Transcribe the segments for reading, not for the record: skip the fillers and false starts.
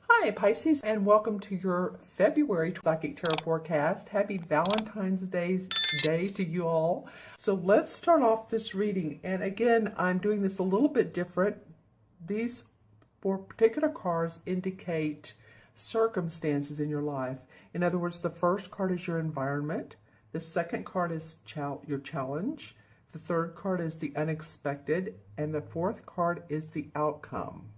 Hi Pisces, and welcome to your February Psychic Tarot forecast. Happy Valentine's Day to you all. So let's start off this reading. And again, I'm doing this a little bit different. These four particular cards indicate circumstances in your life. In other words, the first card is your environment. The second card is your challenge. The third card is the unexpected. And the fourth card is the outcome.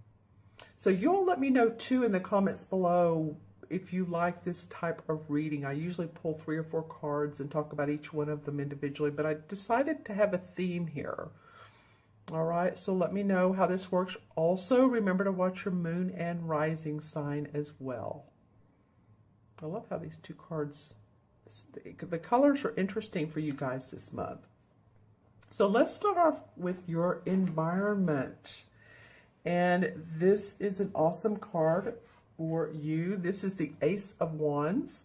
So you'll let me know too in the comments below if you like this type of reading. I usually pull 3 or 4 cards and talk about each one of them individually, but I decided to have a theme here. All right, so let me know how this works. Also, remember to watch your moon and rising sign as well. I love how these two cards, the colors are interesting for you guys this month. So let's start off with your environment. And this is an awesome card for you. This is the Ace of Wands.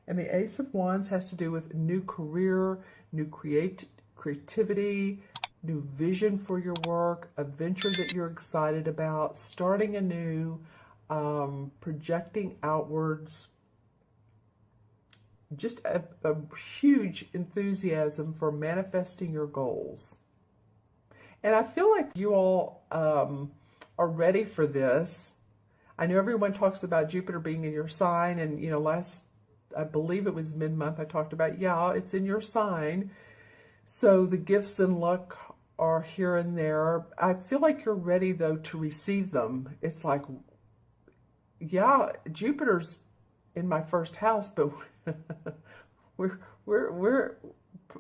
And the Ace of Wands has to do with new career, new creativity, new vision for your work, a venture that you're excited about, starting anew, projecting outwards. Just a huge enthusiasm for manifesting your goals. And I feel like you all are ready for this. I know everyone talks about Jupiter being in your sign, and you know, I believe it was mid-month, I talked about, yeah, it's in your sign. So the gifts and luck are here and there. I feel like you're ready though to receive them. It's like, yeah, Jupiter's in my first house, but we're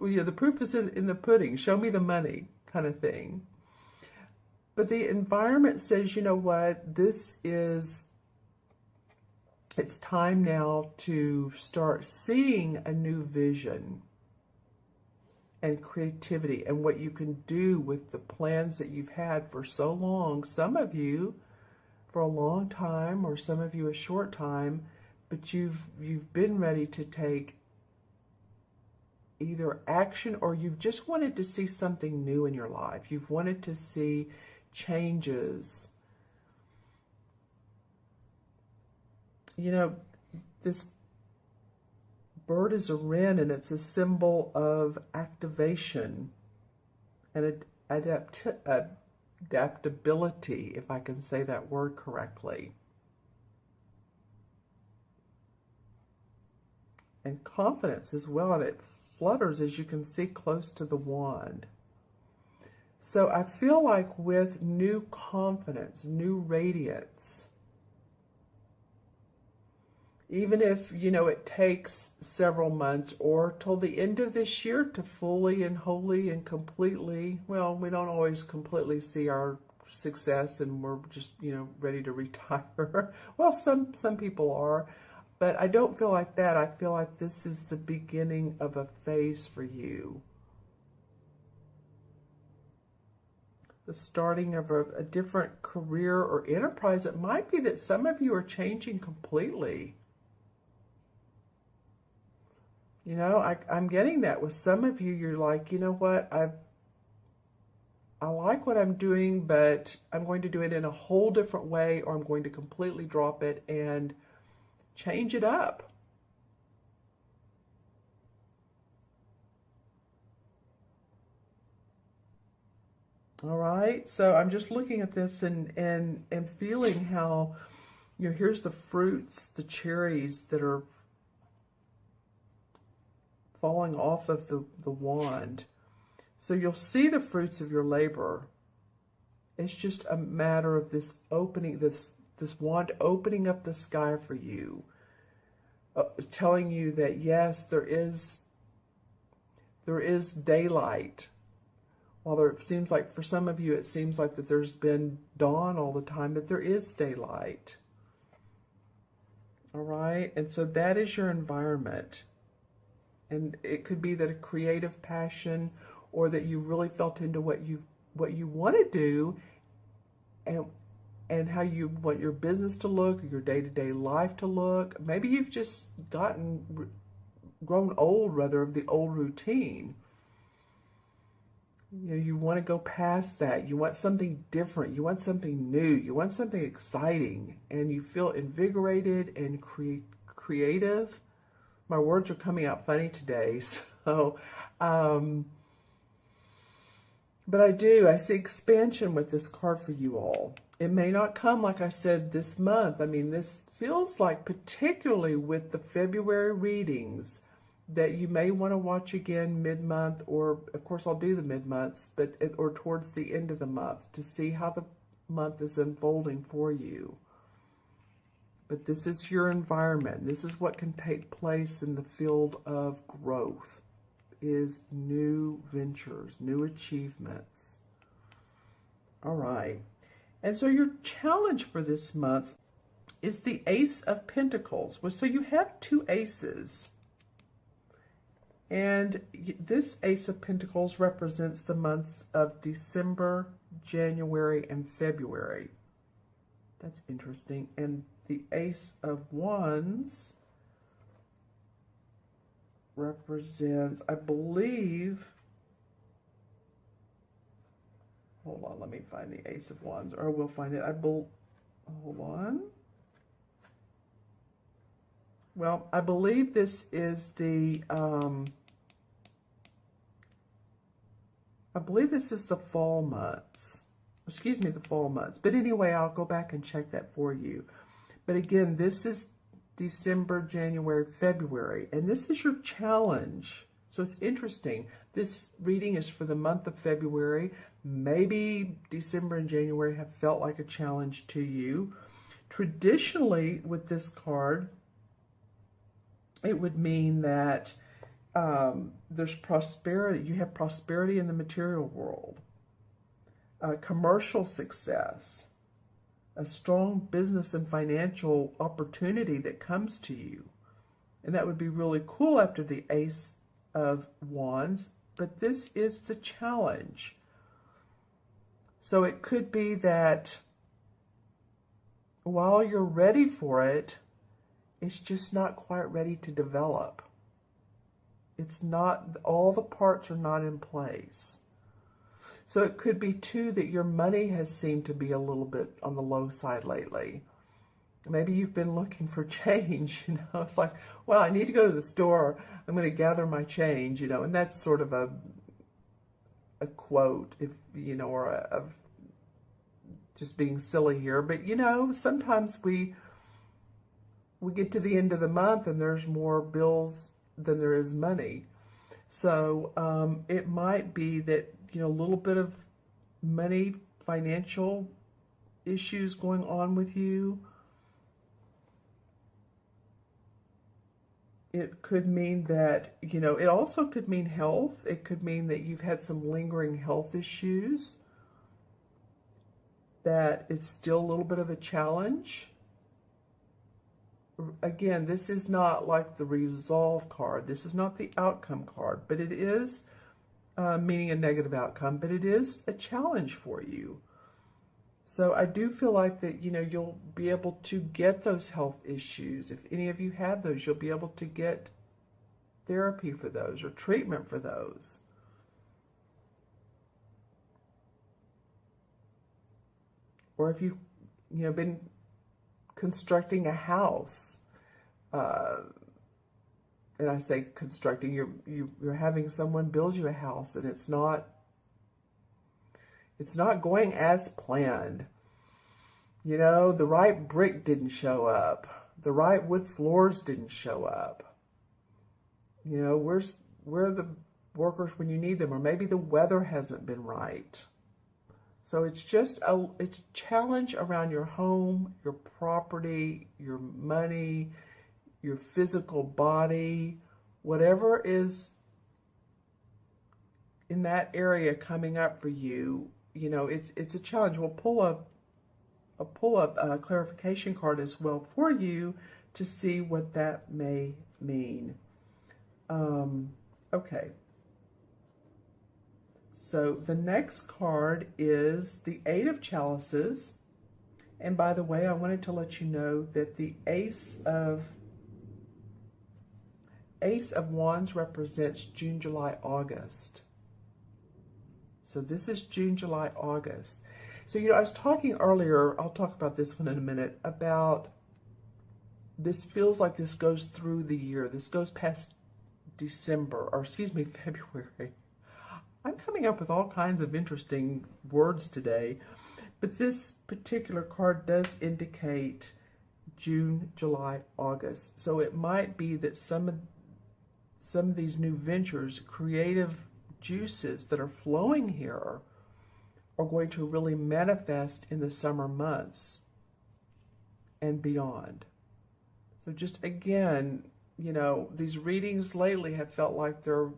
you know, the proof is in the pudding. Show me the money, kind of thing. But the environment says, you know what, it's time now to start seeing a new vision and creativity and what you can do with the plans that you've had for so long. Some of you for a long time, or some of you a short time, but you've been ready to take either action, or you've just wanted to see something new in your life. You've wanted to see changes. You know, this bird is a wren, and it's a symbol of activation and adaptability, if I can say that word correctly. And confidence as well, and it flutters, as you can see, close to the wand. So I feel like with new confidence, new radiance, even if, you know, it takes several months or till the end of this year to fully and wholly and completely, well, we don't always completely see our success and we're just, you know, ready to retire. Well, some people are. But I don't feel like that. I feel like this is the beginning of a phase for you. The starting of a different career or enterprise. It might be that some of you are changing completely. You know, I'm getting that with some of you. You're like, you know what, I like what I'm doing, but I'm going to do it in a whole different way, or I'm going to completely drop it and change it up. All right, so I'm just looking at this and feeling how, you know, here's the fruits, the cherries that are falling off of the wand. So you'll see the fruits of your labor. It's just a matter of this opening, this wand opening up the sky for you, telling you that yes, there is daylight. While it seems like for some of you, it seems like that there's been dawn all the time, that there is daylight. All right, and so that is your environment. And it could be that a creative passion, or that you really felt into what you want to do, and how you want your business to look, or your day-to-day life to look. Maybe you've just grown old, rather, of the old routine. You know, you want to go past that. You want something different. You want something new. You want something exciting. And you feel invigorated and creative. My words are coming out funny today. So, but I see expansion with this card for you all. It may not come, like I said, this month. I mean, this feels like, particularly with the February readings, that you may want to watch again mid-month, or of course I'll do the mid-months, or towards the end of the month to see how the month is unfolding for you. But this is your environment. This is what can take place in the field of growth, is new ventures, new achievements. All right. And so your challenge for this month is the Ace of Pentacles. Well, so you have two aces. And this Ace of Pentacles represents the months of December, January, and February. That's interesting. And the Ace of Wands represents, I believe, hold on, let me find the Ace of Wands, or I will find it. Hold on. Well, I believe this is the, fall months. Excuse me, the fall months. But anyway, I'll go back and check that for you. But again, this is December, January, February, and this is your challenge. So it's interesting. This reading is for the month of February. Maybe December and January have felt like a challenge to you. Traditionally, with this card, it would mean that there's prosperity. You have prosperity in the material world, commercial success, a strong business and financial opportunity that comes to you. And that would be really cool after the Ace of Wands, but this is the challenge. So it could be that while you're ready for it, it's just not quite ready to develop. It's not, all the parts are not in place. So it could be too that your money has seemed to be a little bit on the low side lately. Maybe you've been looking for change, you know. It's like, well, I need to go to the store. I'm going to gather my change, you know. And that's sort of a quote, if you know, or of just being silly here. But you know, sometimes we get to the end of the month and there's more bills than there is money. So it might be that, you know, a little bit of money, financial issues going on with you. It could mean that, you know, it also could mean health. It could mean that you've had some lingering health issues, that it's still a little bit of a challenge. Again, this is not like the resolve card. This is not the outcome card, but it is meaning a negative outcome, but it is a challenge for you. So I do feel like that, you know, you'll be able to get those health issues. If any of you have those, you'll be able to get therapy for those or treatment for those. Or if you know, been constructing a house, and I say constructing, you're having someone build you a house, and it's not going as planned. You know, the right brick didn't show up. The right wood floors didn't show up. You know, where are the workers when you need them? Or maybe the weather hasn't been right. So it's just it's a challenge around your home, your property, your money, your physical body, whatever is in that area coming up for you. You know, it's a challenge. We'll pull a clarification card as well for you to see what that may mean. Okay. So the next card is the Eight of Chalices. And by the way, I wanted to let you know that the Ace of Wands represents June, July, August. So this is June, July, August. So, I was talking earlier, I'll talk about this one in a minute, about this feels like this goes through the year. This goes past December, or excuse me, February. I'm coming up with all kinds of interesting words today, but this particular card does indicate June, July, August. So it might be that some of these new ventures, creative juices that are flowing here are going to really manifest in the summer months and beyond. So just again, these readings lately have felt like they're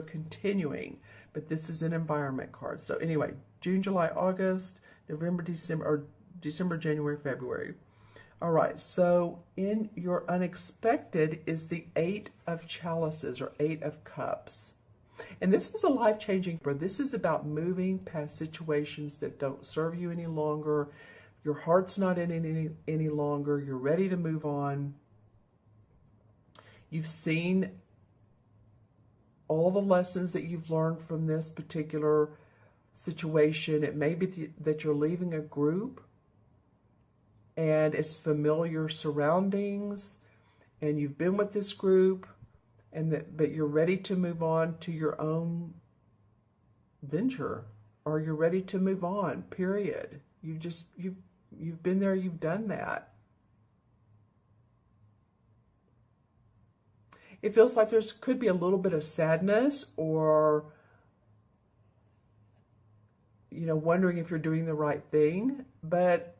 continuing, but this is an environment card. So anyway, June, July, August, November, December, or December, January, February. All right, so in your unexpected is the Eight of Chalices, or Eight of Cups. And this is a life-changing, this is about moving past situations that don't serve you any longer. Your heart's not in any longer. You're ready to move on. You've seen all the lessons that you've learned from this particular situation. It may be that you're leaving a group and it's familiar surroundings, and you've been with this group, but you're ready to move on to your own venture, or you're ready to move on, period. You've been there, you've done that. It feels like could be a little bit of sadness, or wondering if you're doing the right thing. But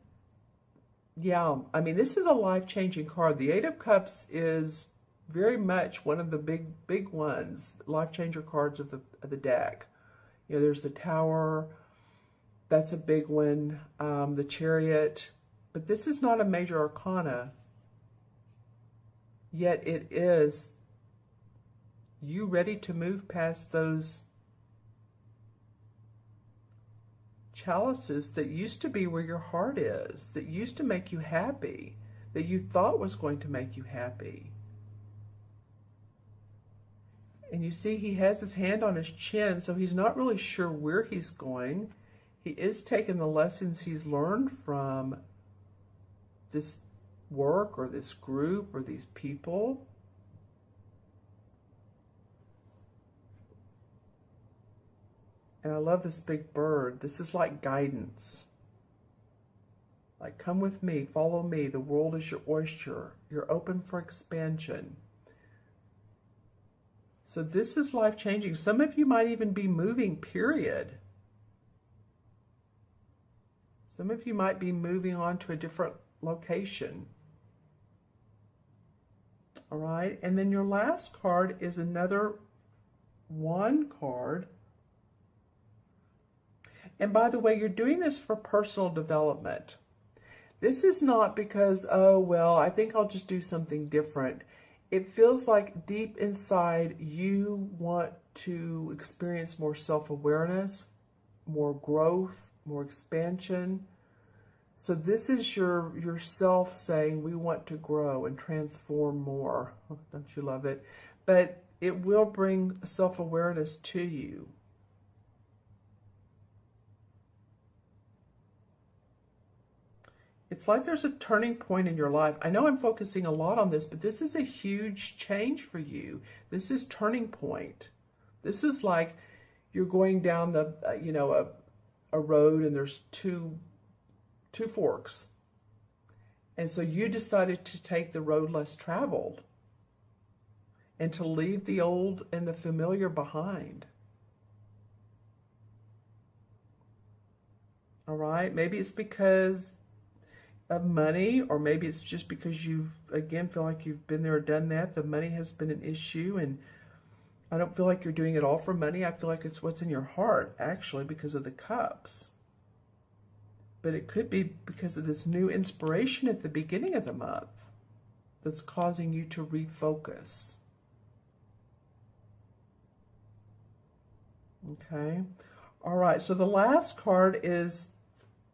yeah, I mean, this is a life-changing card. The Eight of Cups is very much one of the big ones, life-changer cards of the deck. There's the Tower. That's a big one. The Chariot. But this is not a major arcana. Yet it is you ready to move past those chalices that used to be where your heart is, that used to make you happy, that you thought was going to make you happy. And you see he has his hand on his chin, so he's not really sure where he's going. He is taking the lessons he's learned from this work or this group or these people. And I love this big bird. This is like guidance. Like, come with me, follow me. The world is your oyster. You're open for expansion. So this is life-changing. Some of you might even be moving, period. Some of you might be moving on to a different location. All right. And then your last card is another wand card. And by the way, you're doing this for personal development. This is not because, oh, well, I think I'll just do something different. It feels like deep inside you want to experience more self-awareness, more growth, more expansion. So this is yourself saying, we want to grow and transform more. Don't you love it? But it will bring self-awareness to you. It's like there's a turning point in your life. I know I'm focusing a lot on this, but this is a huge change for you. This is turning point. This is like you're going down a road and there's two forks. And so you decided to take the road less traveled and to leave the old and the familiar behind. All right? Maybe it's because of money, or maybe it's just because you, again, feel like you've been there or done that. The money has been an issue, and I don't feel like you're doing it all for money. I feel like it's what's in your heart, actually, because of the cups. But it could be because of this new inspiration at the beginning of the month that's causing you to refocus. Okay. All right. So the last card is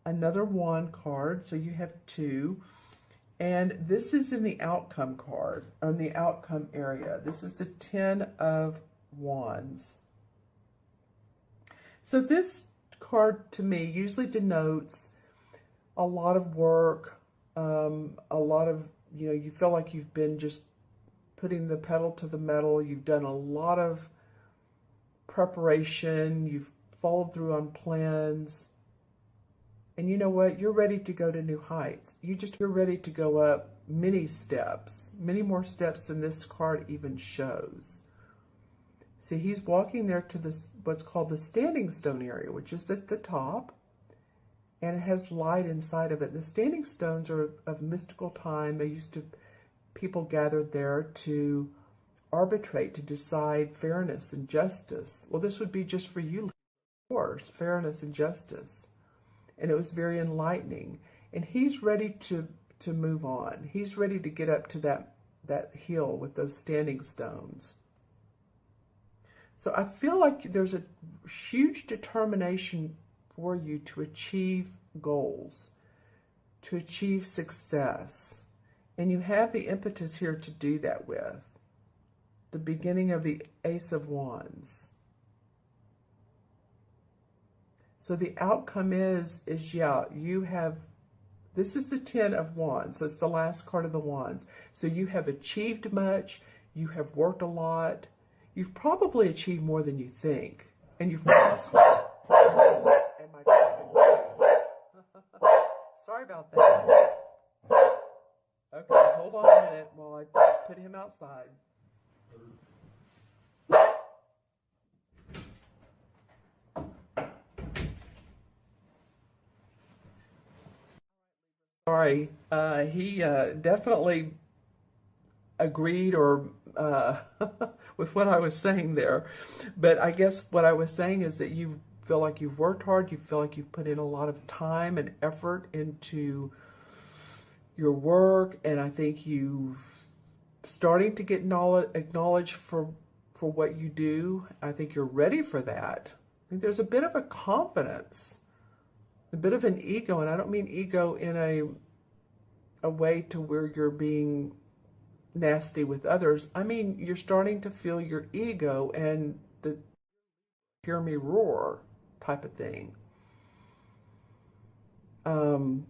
another wand card. So you have two. And this is in the outcome card, on the outcome area. This is the 10 of Wands. So this card to me usually denotes a lot of work, a lot of, you feel like you've been just putting the pedal to the metal. You've done a lot of preparation. You've followed through on plans. And you know what? You're ready to go to new heights. You're ready to go up many steps, many more steps than this card even shows. See, he's walking there to this, what's called the standing stone area, which is at the top, and it has light inside of it. The standing stones are of mystical time. People gathered there to arbitrate, to decide fairness and justice. Well, this would be just for you, of course, fairness and justice. And it was very enlightening. And he's ready to move on. He's ready to get up to that hill with those standing stones. So I feel like there's a huge determination for you to achieve goals, to achieve success. And you have the impetus here to do that with. The beginning of the Ace of Wands. So the outcome is yeah, you have, this is the 10 of Wands, so it's the last card of the Wands. So you have achieved much, you have worked a lot, you've probably achieved more than you think, and you've promised. And my sorry about that. Okay, hold on a minute while I put him outside. Sorry, he definitely agreed or with what I was saying there. But I guess what I was saying is that you feel like you've worked hard, you feel like you've put in a lot of time and effort into your work, and I think you've starting to get acknowledged for what you do. I think you're ready for that. I think there's a bit of a confidence, a bit of an ego, and I don't mean ego in a way to where you're being nasty with others. I mean, you're starting to feel your ego and the hear me roar type of thing.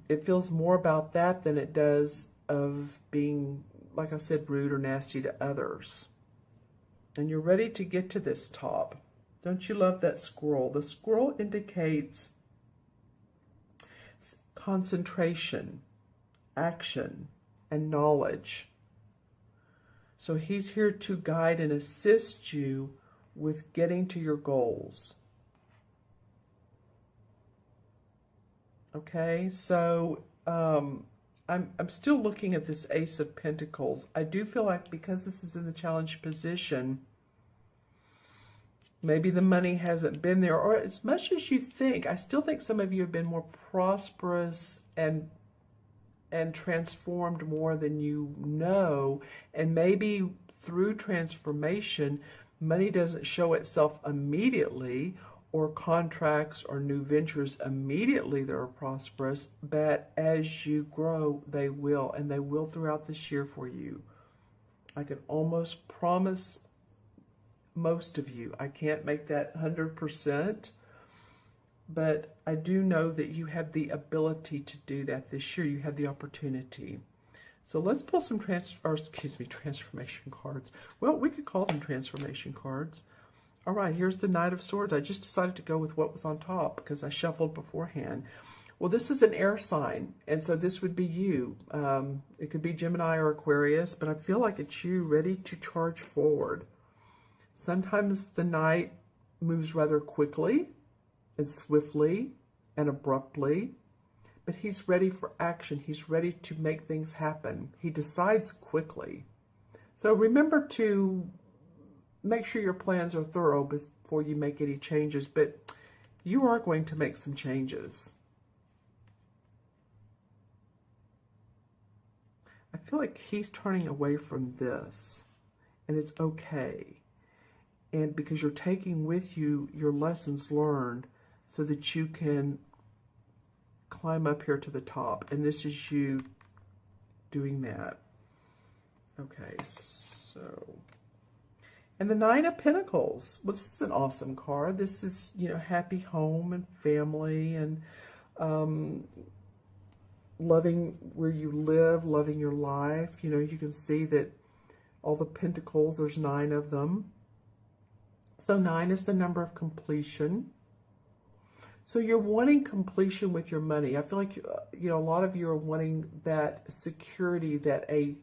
It feels more about that than it does of being, like I said, rude or nasty to others. And you're ready to get to this top. Don't you love that squirrel? The squirrel indicates concentration, action, and knowledge. So he's here to guide and assist you with getting to your goals. Okay, so I'm still looking at this Ace of Pentacles. I do feel like because this is in the challenge position, maybe the money hasn't been there, or as much as you think. I still think some of you have been more prosperous and transformed more than you know. And maybe through transformation, money doesn't show itself immediately, or contracts or new ventures immediately that are prosperous, but as you grow, they will, and they will throughout this year for you. I can almost promise most of you. I can't make that 100%, but I do know that you have the ability to do that this year. You have the opportunity. So let's pull some transformation cards. Well, we could call them transformation cards. All right, here's the Knight of Swords. I just decided to go with what was on top because I shuffled beforehand. Well, this is an air sign, and so this would be you. It could be Gemini or Aquarius, but I feel like it's you ready to charge forward. Sometimes the Knight moves rather quickly and swiftly and abruptly, but he's ready for action. He's ready to make things happen. He decides quickly. So remember to make sure your plans are thorough before you make any changes, but you are going to make some changes. I feel like he's turning away from this, and it's okay. And because you're taking with you your lessons learned so that you can climb up here to the top. And this is you doing that. Okay, so And the Nine of Pentacles. Well, this is an awesome card. This is, you know, happy home and family and loving where you live, loving your life. You know, you can see that all the pentacles, there's 9 of them. So 9 is the number of completion. So you're wanting completion with your money. I feel like, you know, a lot of you are wanting that security that a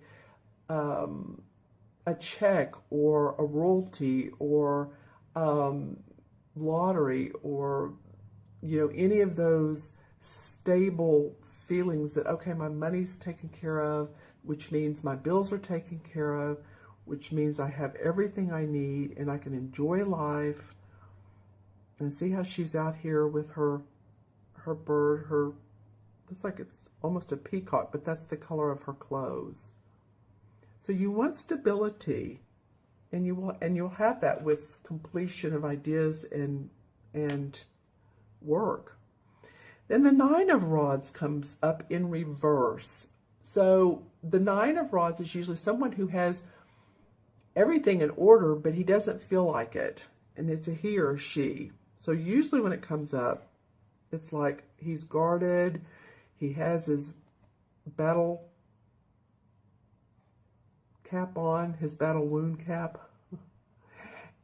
check or a royalty or lottery or, you know, any of those stable feelings that, okay, my money's taken care of, which means my bills are taken care of, which means I have everything I need and I can enjoy life. And see how she's out here with her bird, looks like it's almost a peacock, but that's the color of her clothes. So you want stability, and you'll have that with completion of ideas and work. Then the 9 of Rods comes up in reverse. So the 9 of Rods is usually someone who has everything in order, but he doesn't feel like it, and it's a he or she. So usually when it comes up, it's like he's guarded, he has his battle cap on, his battle wound cap,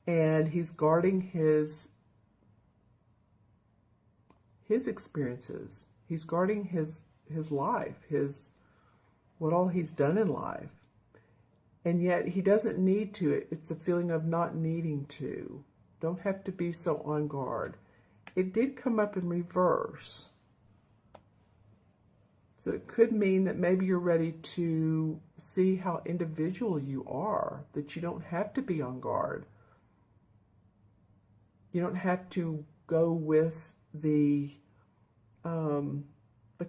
and he's guarding his experiences. He's guarding his life, what all he's done in life. And yet he doesn't need to. It's a feeling of not needing to. Don't have to be so on guard. It did come up in reverse. So it could mean that maybe you're ready to see how individual you are, that you don't have to be on guard. You don't have to go with the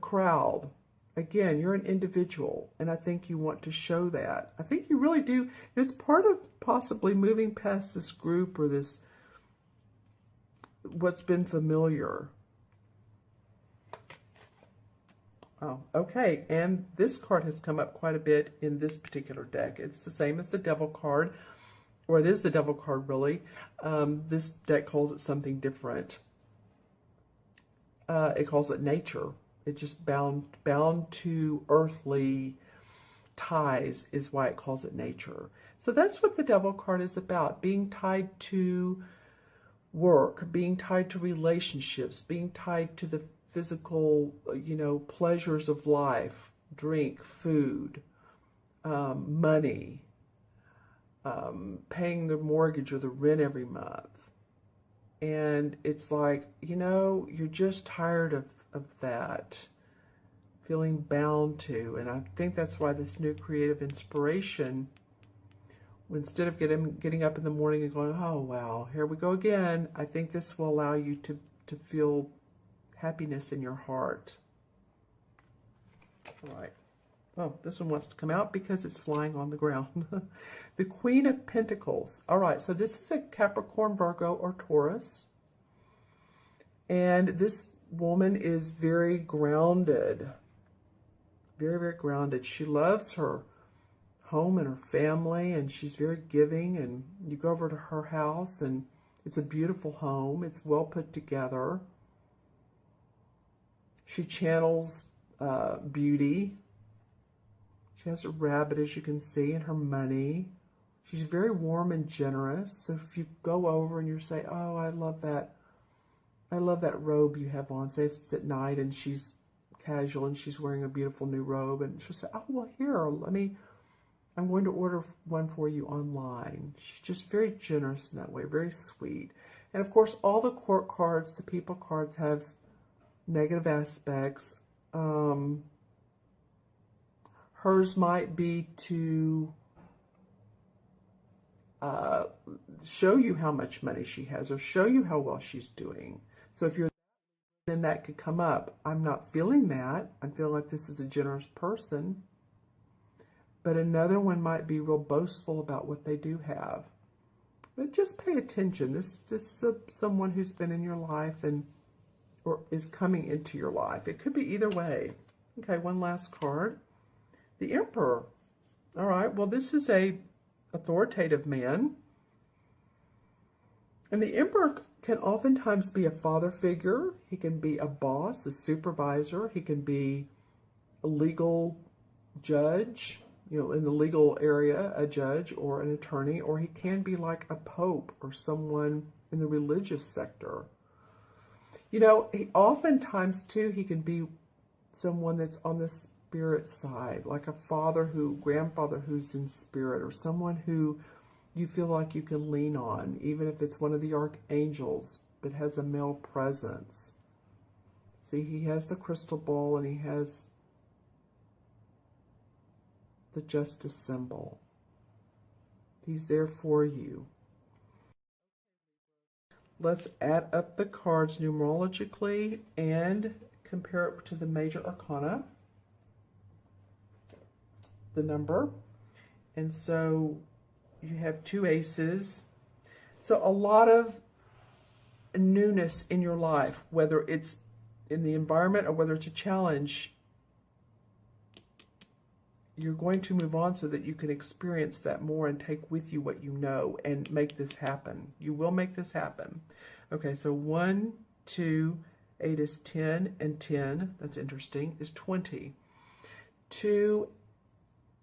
crowd. Again, you're an individual, and I think you want to show that. I think you really do. It's part of possibly moving past this group or this, what's been familiar. Oh, okay. And this card has come up quite a bit in this particular deck. It's the same as the Devil card, or it is the Devil card, really. This deck calls it something different. It calls it nature. It just bound to earthly ties is why it calls it nature. So that's what the Devil card is about, being tied to work, being tied to relationships, being tied to the physical, you know, pleasures of life, drink, food, money, paying the mortgage or the rent every month. And it's like, you know, you're just tired of that, feeling bound to. And I think that's why this new creative inspiration, instead of getting up in the morning and going, oh, wow, here we go again, I think this will allow you to feel happiness in your heart. All right. Oh, this one wants to come out because it's flying on the ground. The Queen of Pentacles. All right, so this is a Capricorn, Virgo, or Taurus. And this woman is very grounded. Very, very grounded. She loves her home and her family, and she's very giving. And you go over to her house, and it's a beautiful home. It's well put together. She channels beauty. She has a rabbit, as you can see, and her money. She's very warm and generous. So if you go over and you say, oh, I love that robe you have on. Say if it's at night and she's casual and she's wearing a beautiful new robe, and she'll say, oh, well, here, I'm going to order one for you online. She's just very generous in that way, very sweet. And of course, all the court cards, the people cards have negative aspects. Hers might be to show you how much money she has or show you how well she's doing. So if you're, then that could come up. I'm not feeling that. I feel like this is a generous person. But another one might be real boastful about what they do have. But just pay attention. This is someone who's been in your life or is coming into your life. It could be either way. Okay, one last card. The Emperor. All right, well, this is a authoritative man. And the Emperor can oftentimes be a father figure. He can be a boss, a supervisor. He can be a legal judge, in the legal area, a judge or an attorney, or he can be like a pope or someone in the religious sector. Oftentimes too, he can be someone that's on the spirit side, like a grandfather who's in spirit, or someone who you feel like you can lean on, even if it's one of the archangels, but has a male presence. See, he has the crystal ball and he has the justice symbol. He's there for you. Let's add up the cards numerologically and compare it to the major arcana, the number. And so you have 2 aces. So a lot of newness in your life, whether it's in the environment or whether it's a challenge, you're going to move on so that you can experience that more and take with you what you know and make this happen. You will make this happen. Okay, so 1, 2, 8 is 10, and 10, that's interesting, is 20. 2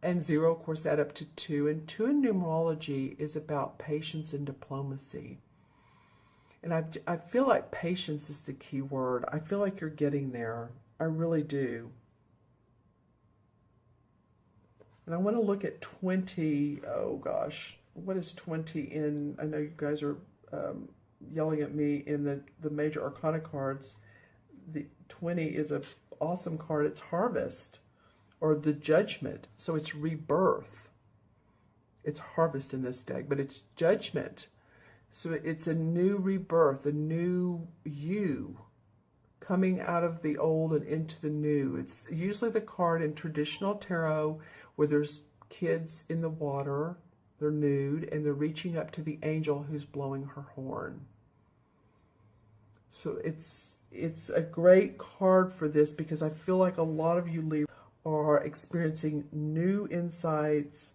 and 0, of course, add up to 2. And 2 in numerology is about patience and diplomacy. And I feel like patience is the key word. I feel like you're getting there. I really do. And I want to look at 20. Oh, gosh. What is 20 in? I know you guys are yelling at me in the major arcana cards. The 20 is an awesome card. It's harvest, or the judgment. So it's rebirth. It's harvest in this deck, but it's judgment. So it's a new rebirth, a new you coming out of the old and into the new. It's usually the card in traditional tarot where there's kids in the water, they're nude, and they're reaching up to the angel who's blowing her horn. So it's a great card for this, because I feel like a lot of you Libra are experiencing new insights,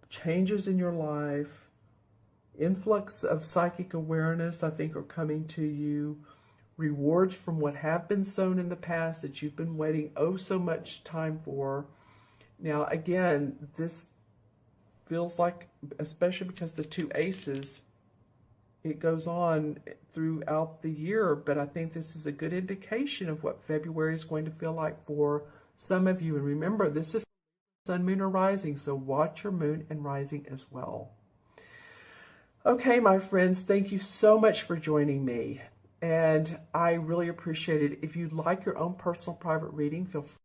changes in your life, influx of psychic awareness, I think, are coming to you. Rewards from what have been sown in the past that you've been waiting oh so much time for. Now, again, this feels like, especially because the 2 aces, it goes on throughout the year, but I think this is a good indication of what February is going to feel like for some of you. And remember, this is sun, moon, or rising, so watch your moon and rising as well. Okay, my friends, thank you so much for joining me, and I really appreciate it. If you'd like your own personal private reading, feel free